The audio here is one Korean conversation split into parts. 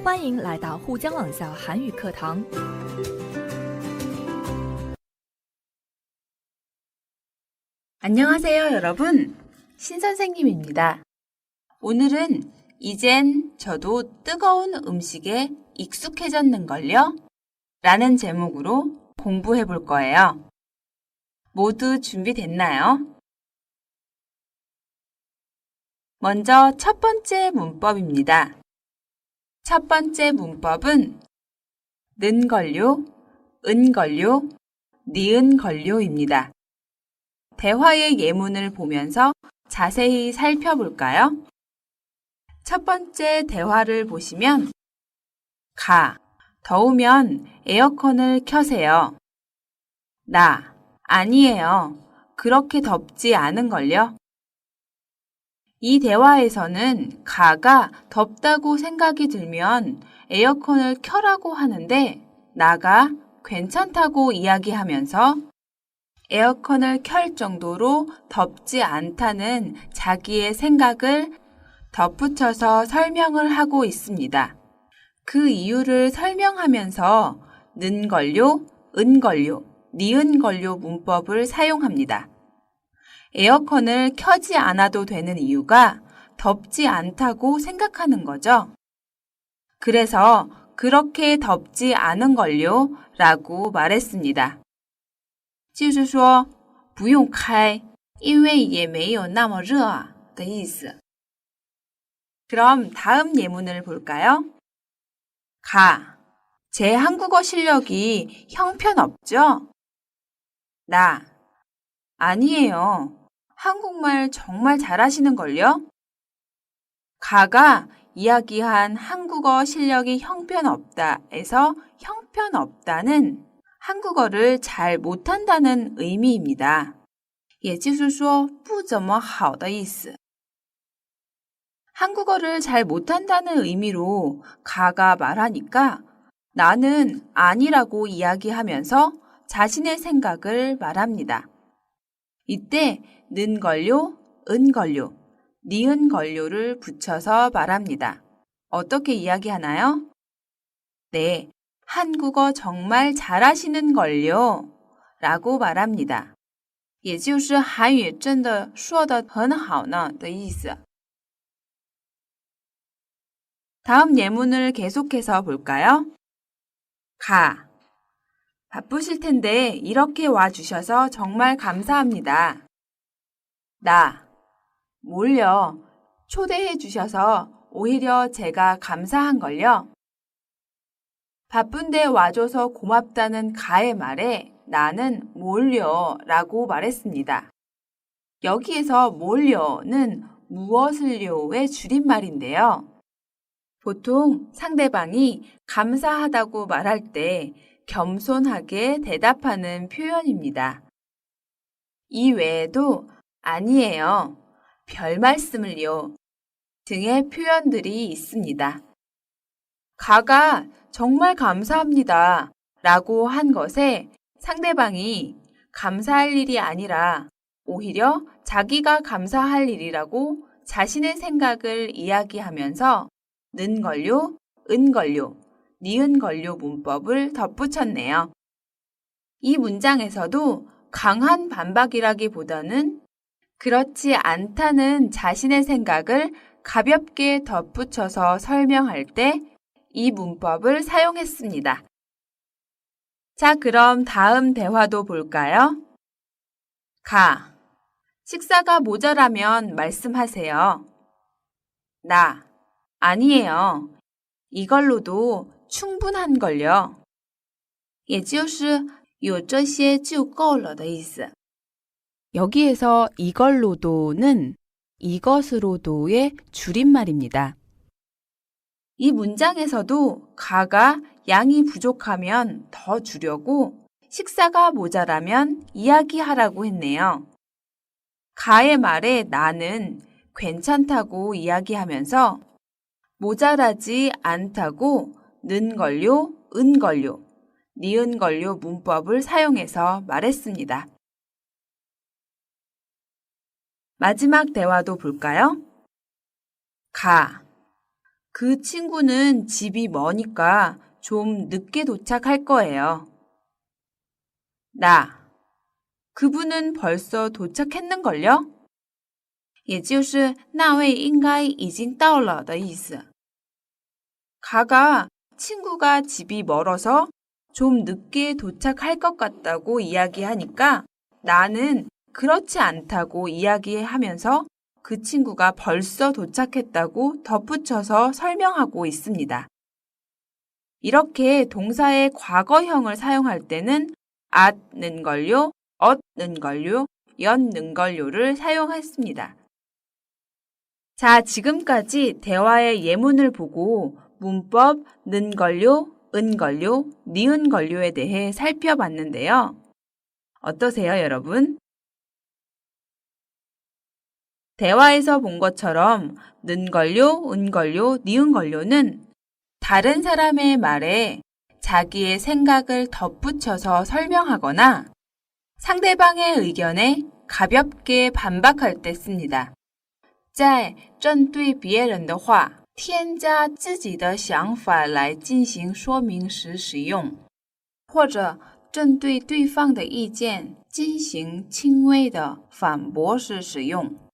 欢迎来到沪江网校韩语课堂。 안녕하세요, 여러분. 신선생님입니다. 오늘은 이젠 저도 뜨거운 음식에 익숙해졌는걸요? 라는 제목으로 공부해 볼 거예요. 모두 준비됐나요? 먼저 첫 번째 문법입니다. 첫 번째 문법은 는걸요, 은걸요, 니은걸요입니다. 대화의 예문을 보면서 자세히 살펴볼까요? 첫 번째 대화를 보시면 더우면 에어컨을 켜세요. 아니에요. 그렇게 덥지 않은걸요. 이 대화에서는 가가 덥다고 생각이 들면 에어컨을 켜라고 하는데 나가 괜찮다고 이야기하면서 에어컨을 켤 정도로 덥지 않다는 자기의 생각을 덧붙여서 설명을 하고 있습니다. 그 이유를 설명하면서 는걸요, 은걸요, 니은걸요 문법을 사용합니다. 에어컨을 켜지 않아도 되는 이유가 덥지 않다고 생각하는 거죠. 그래서 그렇게 덥지 않은걸요 라고 말했습니다. 就是说不用开因为也没有那么热的意思. 그럼 다음 예문을 볼까요? 제 한국어 실력이 형편없죠? 아니에요. 한국말 정말 잘하시는걸요? 가가 이야기한 한국어 실력이 형편없다에서 형편없다는 한국어를 잘 못한다는 의미입니다. 也就是说不怎么好的意思. 한국어를 잘 못한다는 의미로 가가 말하니까 나는 아니라고 이야기하면서 자신의 생각을 말합니다. 이때 는걸요, 은걸요, 니은걸요를 붙여서 말합니다. 어떻게 이야기하나요? 네, 한국어 정말 잘하시는걸요 라고 말합니다. 也就是韩语真的说得很好呢的意思. 다음 예문을 계속해서 볼까요? 바쁘실 텐데 이렇게 와주셔서 정말 감사합니다. 뭘요? 초대해 주셔서 오히려 제가 감사한걸요. 바쁜데 와줘서 고맙다는 가의 말에 나는 뭘요? 라고 말했습니다. 여기에서 뭘요는 무엇을요의 줄임말인데요. 보통 상대방이 감사하다고 말할 때 겸손하게 대답하는 표현입니다. 이 외에도 아니에요, 별 말씀을요 등의 표현들이 있습니다. 가가 정말 감사합니다 라고 한 것에 상대방이 감사할 일이 아니라 오히려 자기가 감사할 일이라고 자신의 생각을 이야기하면서 는걸요, 은걸요, 니은걸요 문법을 덧붙였네요. 이 문장에서도 강한 반박이라기보다는 그렇지 않다는 자신의 생각을 가볍게 덧붙여서 설명할 때 이 문법을 사용했습니다. 자, 그럼 다음 대화도 볼까요? 식사가 모자라면 말씀하세요. 아니에요. 이걸로도 충분한걸요. 也就是有这些就够了的意思. 여기에서 이걸로도는 이것으로도의 줄임말입니다. 이 문장에서도 가가 양이 부족하면 더 주려고 식사가 모자라면 이야기하라고 했네요. 가의 말에 나는 괜찮다고 이야기하면서 모자라지 않다고 는걸요, 은걸요, 니은걸요 문법을 사용해서 말했습니다. 마지막 대화도 볼까요? 그 친구는 집이 머니까 좀 늦게 도착할 거예요. 나. 그분은 벌써 도착했는걸요? 也就是那位应该已经到了的意思. 가가 친구가 집이 멀어서 좀 늦게 도착할 것 같다고 이야기하니까 나는 그렇지 않다고 이야기하면서 그 친구가 벌써 도착했다고 덧붙여서 설명하고 있습니다. 이렇게 동사의 과거형을 사용할 때는 at는걸요, 엇는걸요, 였는걸요를 사용했습니다. 자, 지금까지 대화의 예문을 보고 문법 는걸요, 은걸요, 니은걸요에 대해 살펴봤는데요. 어떠세요, 여러분? 대화에서 본 것처럼 는걸요, 은걸요, 니은걸요는 다른 사람의 말에 자기의 생각을 덧붙여서 설명하거나 상대방의 의견에 가볍게 반박할 때 씁니다. 在针对别人的话添加自己的想法来进行说明时使用，或者针对对方的意见进行轻微的反驳时使用。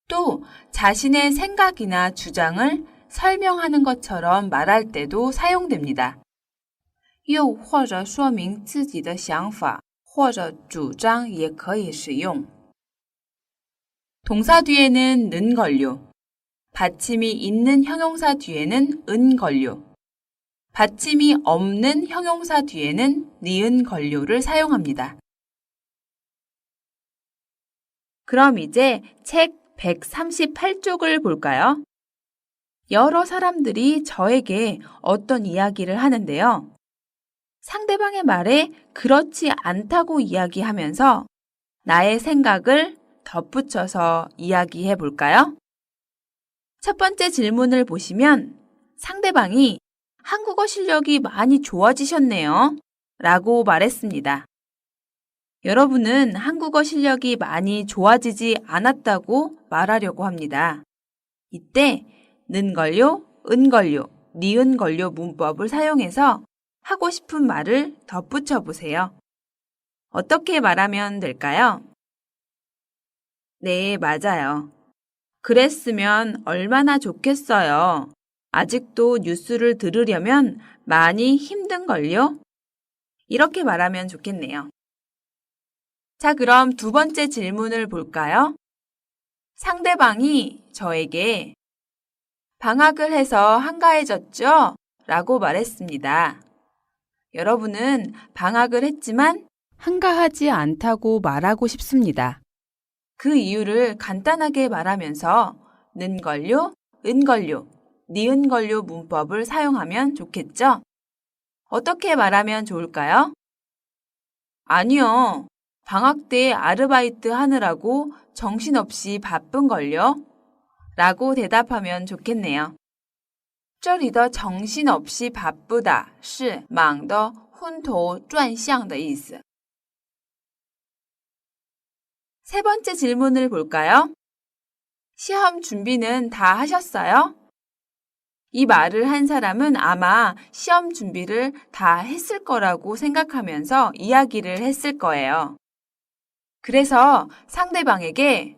또 자신의 생각이나 주장을 설명하는 것처럼 말할 때도 사용됩니다. 又或者说明自己的想法或者主张也可以使用。 동사 뒤에는 는걸요, 받침이 있는 형용사 뒤에는 은걸요, 받침이 없는 형용사 뒤에는 니은걸요를 사용합니다. 그럼 이제 책 138쪽을 볼까요? 여러 사람들이 저에게 어떤 이야기를 하는데요. 상대방의 말에 그렇지 않다고 이야기하면서 나의 생각을 덧붙여서 이야기해 볼까요? 첫 번째 질문을 보시면 상대방이 한국어 실력이 많이 좋아지셨네요. 라고 말했습니다. 여러분은 한국어 실력이 많이 좋아지지 않았다고 말하려고 합니다. 이때 는걸요, 은걸요, 니은걸요 문법을 사용해서 하고 싶은 말을 덧붙여 보세요. 어떻게 말하면 될까요? 네, 맞아요. 그랬으면 얼마나 좋겠어요. 아직도 뉴스를 들으려면 많이 힘든걸요? 이렇게 말하면 좋겠네요. 자, 그럼 두 번째 질문을 볼까요? 상대방이 저에게 방학을 해서 한가해졌죠? 라고 말했습니다. 여러분은 방학을 했지만 한가하지 않다고 말하고 싶습니다. 그 이유를 간단하게 말하면서 는걸요, 은걸요, 니은걸요 문법을 사용하면 좋겠죠? 어떻게 말하면 좋을까요? 아니요. 방학 때 아르바이트 하느라고 정신없이 바쁜걸요? 라고 대답하면 좋겠네요. 这里的정신없이 바쁘다 是忙得昏头转向的意思. 세 번째 질문을 볼까요? 시험 준비는 다 하셨어요? 이 말을 한 사람은 아마 시험 준비를 다 했을 거라고 생각하면서 이야기를 했을 거예요. 그래서 상대방에게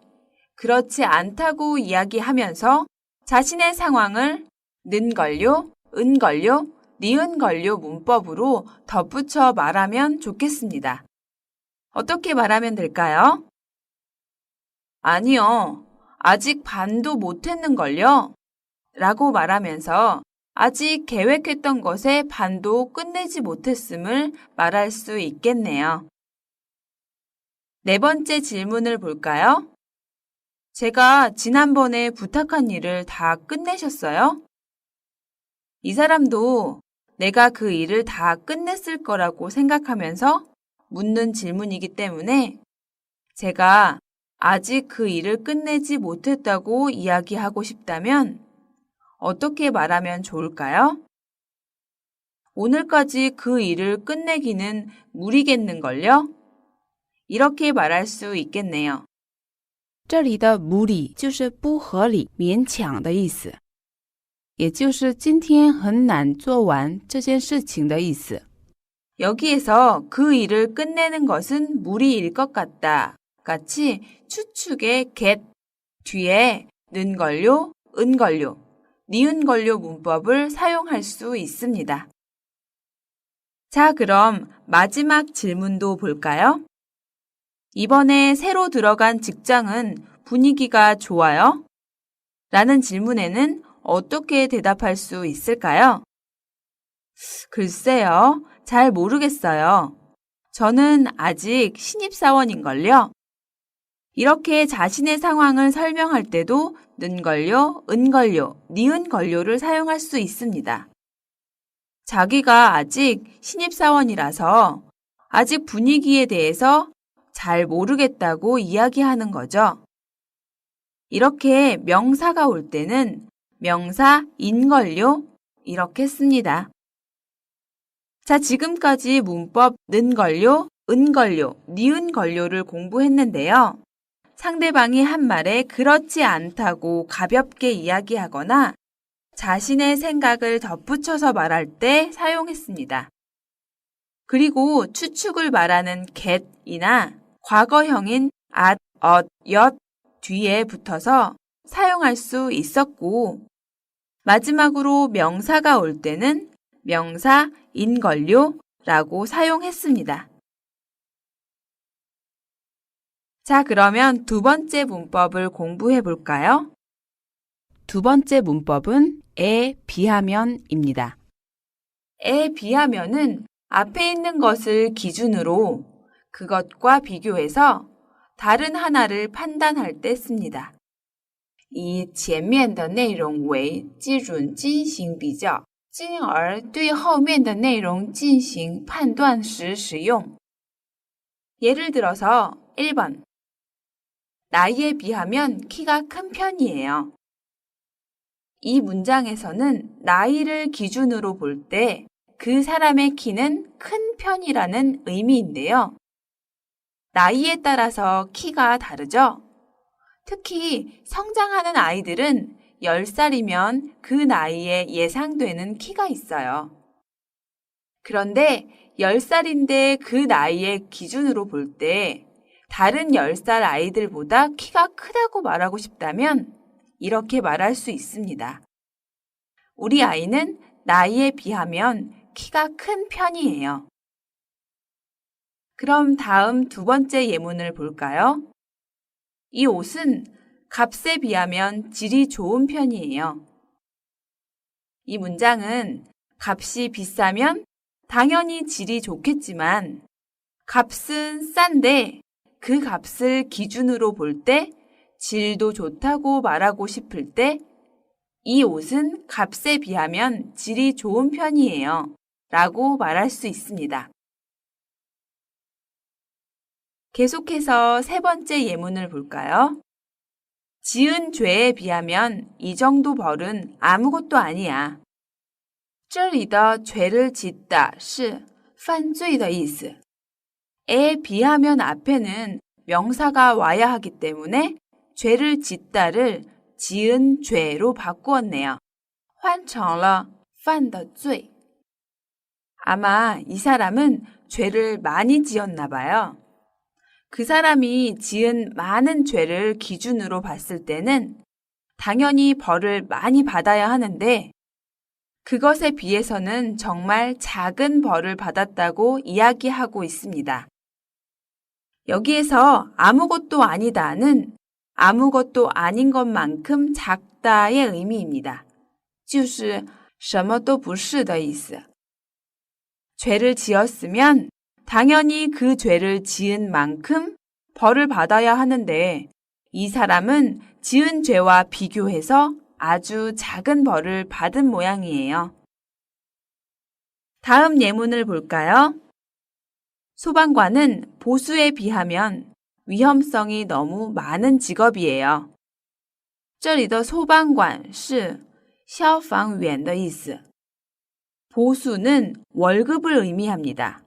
그렇지 않다고 이야기하면서 자신의 상황을 는걸요, 은걸요, 니은걸요 문법으로 덧붙여 말하면 좋겠습니다. 어떻게 말하면 될까요? 아니요, 아직 반도 못했는걸요? 라고 말하면서 아직 계획했던 것의 반도 끝내지 못했음을 말할 수 있겠네요. 네 번째 질문을 볼까요? 제가 지난번에 부탁한 일을 다 끝내셨어요? 이 사람도 내가 그 일을 다 끝냈을 거라고 생각하면서 묻는 질문이기 때문에 제가 아직 그 일을 끝내지 못했다고 이야기하고 싶다면 어떻게 말하면 좋을까요? 오늘까지 그 일을 끝내기는 무리겠는걸요? 이렇게 말할 수 있겠네요. 这里的无理就是不合理、勉强的意思。也就是今天很难做完这件事情的意思。 여기에서 그 일을 끝내는 것은 무리일 것 같다. 같이 추측의 get 뒤에 는걸요, 은걸요, 니은걸요 문법을 사용할 수 있습니다. 자, 그럼 마지막 질문도 볼까요? 이번에 새로 들어간 직장은 분위기가 좋아요? 라는 질문에는 어떻게 대답할 수 있을까요? 글쎄요, 잘 모르겠어요. 저는 아직 신입사원인걸요. 이렇게 자신의 상황을 설명할 때도 는걸요, 은걸요, 니은걸요를 사용할 수 있습니다. 자기가 아직 신입사원이라서 아직 분위기에 대해서 잘 모르겠다고 이야기하는 거죠. 이렇게 명사가 올 때는 명사인걸요 이렇게 씁니다. 자, 지금까지 문법 는걸요, 은걸요, 니은걸요를 공부했는데요. 상대방이 한 말에 그렇지 않다고 가볍게 이야기하거나 자신의 생각을 덧붙여서 말할 때 사용했습니다. 그리고 추측을 말하는 get이나 과거형인 at, ot, 뒤에 붙어서 사용할 수 있었고, 마지막으로 명사가 올 때는 명사인걸요 라고 사용했습니다. 자, 그러면 두 번째 문법을 공부해 볼까요? 두 번째 문법은 에 비하면입니다. 에 비하면은 앞에 있는 것을 기준으로 그것과 비교해서 다른 하나를 판단할 때 씁니다. 以前面的内容为基准进行比较，进而对后面的内容进行判断时使用. 예를 들어서 1번. 나이에 비하면 키가 큰 편이에요. 이 문장에서는 나이를 기준으로 볼 때 그 사람의 키는 큰 편이라는 의미인데요. 나이에 따라서 키가 다르죠? 특히 성장하는 아이들은 10살이면 그 나이에 예상되는 키가 있어요. 그런데 10살인데 그 나이의 기준으로 볼 때 다른 10살 아이들보다 키가 크다고 말하고 싶다면 이렇게 말할 수 있습니다. 우리 아이는 나이에 비하면 키가 큰 편이에요. 그럼 다음 두 번째 예문을 볼까요? 이 옷은 값에 비하면 질이 좋은 편이에요. 이 문장은 값이 비싸면 당연히 질이 좋겠지만 값은 싼데 그 값을 기준으로 볼 때 질도 좋다고 말하고 싶을 때 이 옷은 값에 비하면 질이 좋은 편이에요 라고 말할 수 있습니다. 계속해서 세 번째 예문을 볼까요? 지은 죄에 비하면 이 정도 벌은 아무것도 아니야. 这里的죄를 짓다 是犯罪的意思. 에 비하면 앞에는 명사가 와야 하기 때문에 죄를 짓다를 지은 죄로 바꾸었네요. 换成了犯的罪. 아마 이 사람은 죄를 많이 지었나 봐요. 그 사람이 지은 많은 죄를 기준으로 봤을 때는 당연히 벌을 많이 받아야 하는데 그것에 비해서는 정말 작은 벌을 받았다고 이야기하고 있습니다. 여기에서 아무것도 아니다는 아무것도 아닌 것만큼 작다의 의미입니다. 就是什么都不是的意思. 죄를 지었으면 당연히 그 죄를 지은 만큼 벌을 받아야 하는데 이 사람은 지은 죄와 비교해서 아주 작은 벌을 받은 모양이에요. 다음 예문을 볼까요? 소방관은 보수에 비하면 위험성이 너무 많은 직업이에요. 这里的소방관是消防员的意思. 보수는 월급을 의미합니다.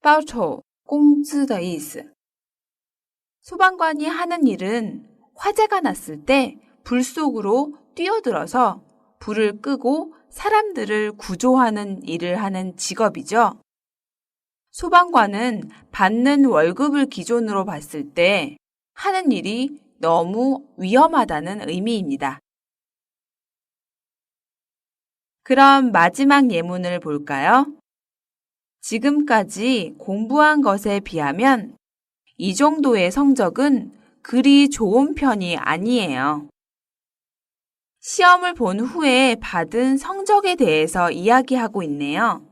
报酬工资的意思. 소방관이 하는 일은 화재가 났을 때 불 속으로 뛰어들어서 불을 끄고 사람들을 구조하는 일을 하는 직업이죠. 소방관은 받는 월급을 기준으로 봤을 때 하는 일이 너무 위험하다는 의미입니다. 그럼 마지막 예문을 볼까요? 지금까지 공부한 것에 비하면 이 정도의 성적은 그리 좋은 편이 아니에요. 시험을 본 후에 받은 성적에 대해서 이야기하고 있네요.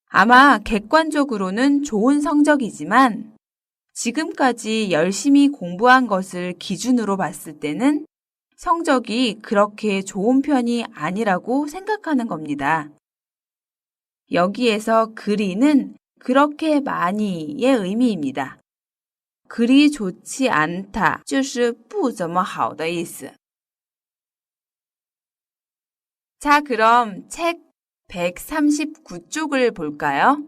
아마 객관적으로는 좋은 성적이지만 지금까지 열심히 공부한 것을 기준으로 봤을 때는 성적이 그렇게 좋은 편이 아니라고 생각하는 겁니다. 여기에서 그리는 그렇게 많이의 의미입니다. 그리 좋지 않다, 就是不怎么好的意思. 자, 그럼 책 139쪽을 볼까요?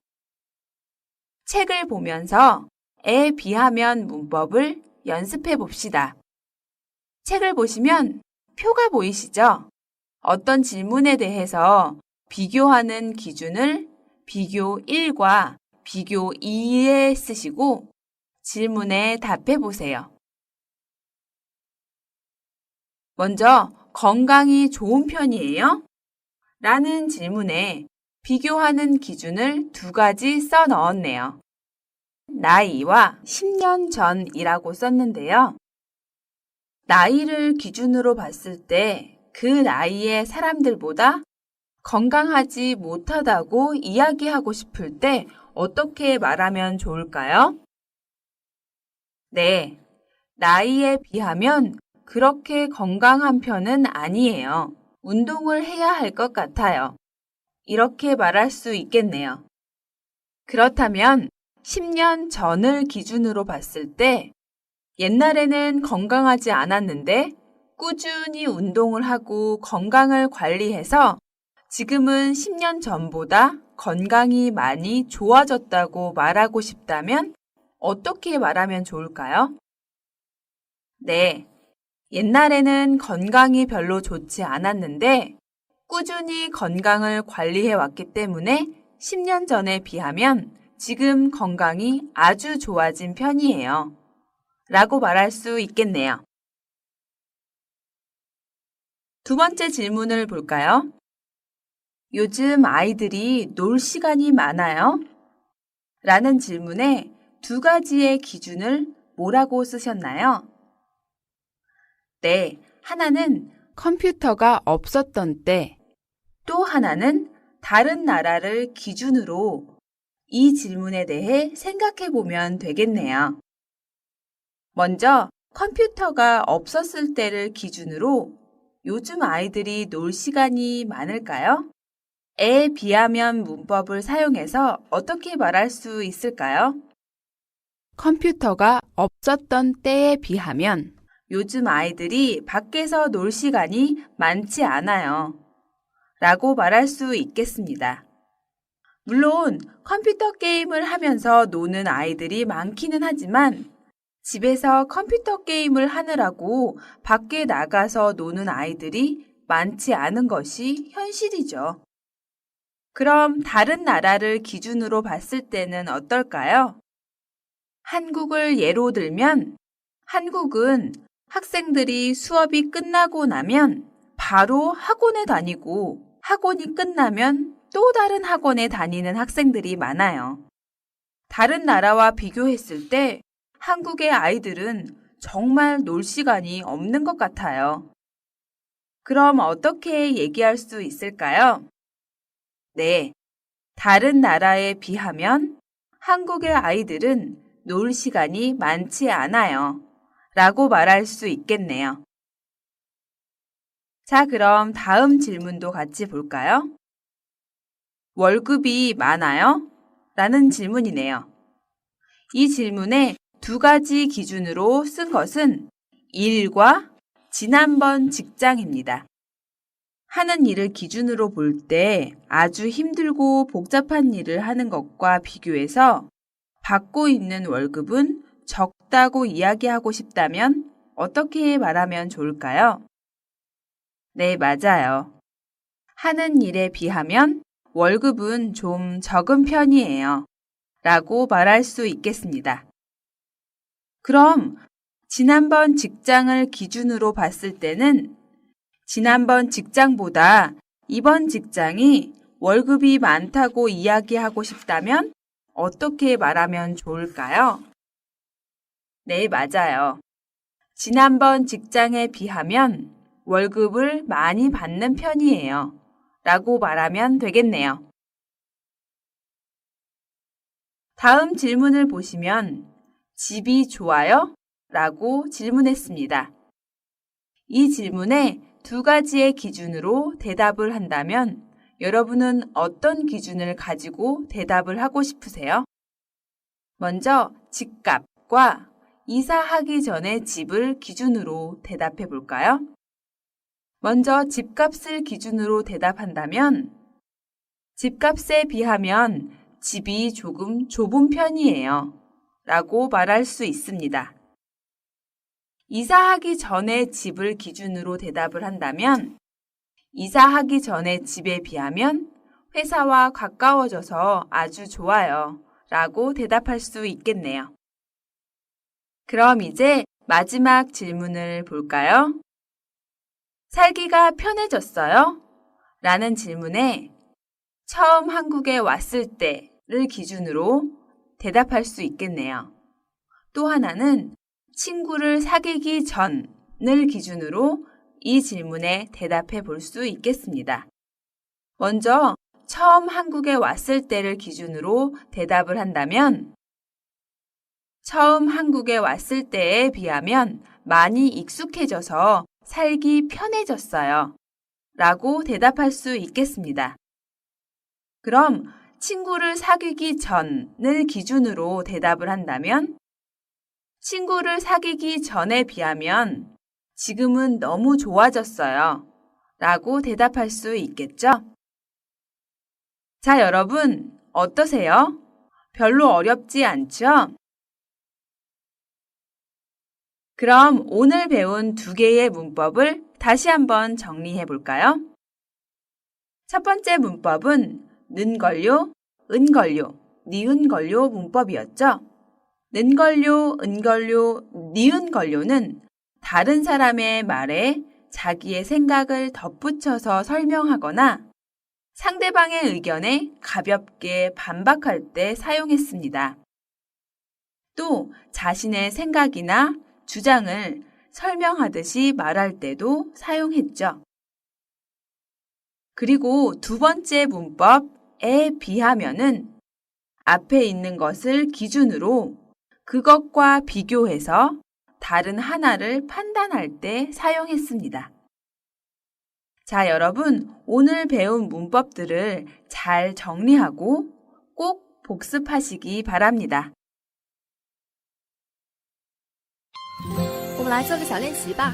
책을 보면서 에 비하면 문법을 연습해 봅시다. 책을 보시면 표가 보이시죠? 어떤 질문에 대해서 비교하는 기준을 비교 1과 비교 2에 쓰시고 질문에 답해 보세요. 먼저 건강이 좋은 편이에요? 라는 질문에 비교하는 기준을 2가지 써 넣었네요. 나이와 10년 전이라고 썼는데요. 나이를 기준으로 봤을 때 그 나이의 사람들보다 건강하지 못하다고 이야기하고 싶을 때 어떻게 말하면 좋을까요? 네, 나이에 비하면 그렇게 건강한 편은 아니에요. 운동을 해야 할 것 같아요. 이렇게 말할 수 있겠네요. 그렇다면 10년 전을 기준으로 봤을 때 옛날에는 건강하지 않았는데 꾸준히 운동을 하고 건강을 관리해서 지금은 10년 전보다 건강이 많이 좋아졌다고 말하고 싶다면 어떻게 말하면 좋을까요? 네, 옛날에는 건강이 별로 좋지 않았는데 꾸준히 건강을 관리해 왔기 때문에 10년 전에 비하면 지금 건강이 아주 좋아진 편이에요. 라고 말할 수 있겠네요. 2번째 질문을 볼까요? 요즘 아이들이 놀 시간이 많아요? 라는 질문에 2가지의 기준을 뭐라고 쓰셨나요? 네, 하나는 컴퓨터가 없었던 때, 또 하나는 다른 나라를 기준으로 이 질문에 대해 생각해 보면 되겠네요. 먼저 컴퓨터가 없었을 때를 기준으로 요즘 아이들이 놀 시간이 많을까요? 에 비하면 문법을 사용해서 어떻게 말할 수 있을까요? 컴퓨터가 없었던 때에 비하면 요즘 아이들이 밖에서 놀 시간이 많지 않아요. 라고 말할 수 있겠습니다. 물론 컴퓨터 게임을 하면서 노는 아이들이 많기는 하지만 집에서 컴퓨터 게임을 하느라고 밖에 나가서 노는 아이들이 많지 않은 것이 현실이죠. 그럼 다른 나라를 기준으로 봤을 때는 어떨까요? 한국을 예로 들면 한국은 학생들이 수업이 끝나고 나면 바로 학원에 다니고 학원이 끝나면 또 다른 학원에 다니는 학생들이 많아요. 다른 나라와 비교했을 때 한국의 아이들은 정말 놀 시간이 없는 것 같아요. 그럼 어떻게 얘기할 수 있을까요? 네, 다른 나라에 비하면 한국의 아이들은 놀 시간이 많지 않아요. 라고 말할 수 있겠네요. 자, 그럼 다음 질문도 같이 볼까요? 월급이 많아요? 라는 질문이네요. 이 질문에 2가지 기준으로 쓴 것은 일과 지난번 직장입니다. 하는 일을 기준으로 볼 때 아주 힘들고 복잡한 일을 하는 것과 비교해서 받고 있는 월급은 적다고 이야기하고 싶다면 어떻게 말하면 좋을까요? 네, 맞아요. 하는 일에 비하면 월급은 좀 적은 편이에요. 라고 말할 수 있겠습니다. 그럼 지난번 직장을 기준으로 봤을 때는 지난번 직장보다 이번 직장이 월급이 많다고 이야기하고 싶다면 어떻게 말하면 좋을까요? 네, 맞아요. 지난번 직장에 비하면 월급을 많이 받는 편이에요. 라고 말하면 되겠네요. 다음 질문을 보시면 집이 좋아요? 라고 질문했습니다. 이 질문에 두 가지의 기준으로 대답을 한다면 여러분은 어떤 기준을 가지고 대답을 하고 싶으세요? 먼저 집값과 이사하기 전에 집을 기준으로 대답해 볼까요? 먼저 집값을 기준으로 대답한다면 집값에 비하면 집이 조금 좁은 편이에요. 라고 말할 수 있습니다. 이사하기 전에 집을 기준으로 대답을 한다면 이사하기 전에 집에 비하면 회사와 가까워져서 아주 좋아요. 라고 대답할 수 있겠네요. 그럼 이제 마지막 질문을 볼까요? 살기가 편해졌어요? 라는 질문에 처음 한국에 왔을 때를 기준으로 대답할 수 있겠네요. 또 하나는 친구를 사귀기 전을 기준으로 이 질문에 대답해 볼 수 있겠습니다. 먼저 처음 한국에 왔을 때를 기준으로 대답을 한다면 처음 한국에 왔을 때에 비하면 많이 익숙해져서 살기 편해졌어요. 라고 대답할 수 있겠습니다. 그럼 친구를 사귀기 전을 기준으로 대답을 한다면 친구를 사귀기 전에 비하면 지금은 너무 좋아졌어요. 라고 대답할 수 있겠죠? 자, 여러분, 어떠세요? 별로 어렵지 않죠? 그럼 오늘 배운 두 개의 문법을 다시 한번 정리해 볼까요? 첫 번째 문법은 는걸요, 은걸요, 니은걸요 문법이었죠? 는걸요, 은걸요, 니은걸요는 다른 사람의 말에 자기의 생각을 덧붙여서 설명하거나 상대방의 의견에 가볍게 반박할 때 사용했습니다. 또 자신의 생각이나 주장을 설명하듯이 말할 때도 사용했죠. 그리고 두 번째 문법에 비하면은 앞에 있는 것을 기준으로 그것과 비교해서 다른 하나를 판단할 때 사용했습니다. 자, 여러분, 오늘 배운 문법들을 잘 정리하고 꼭 복습하시기 바랍니다. 我们来做个小练习吧。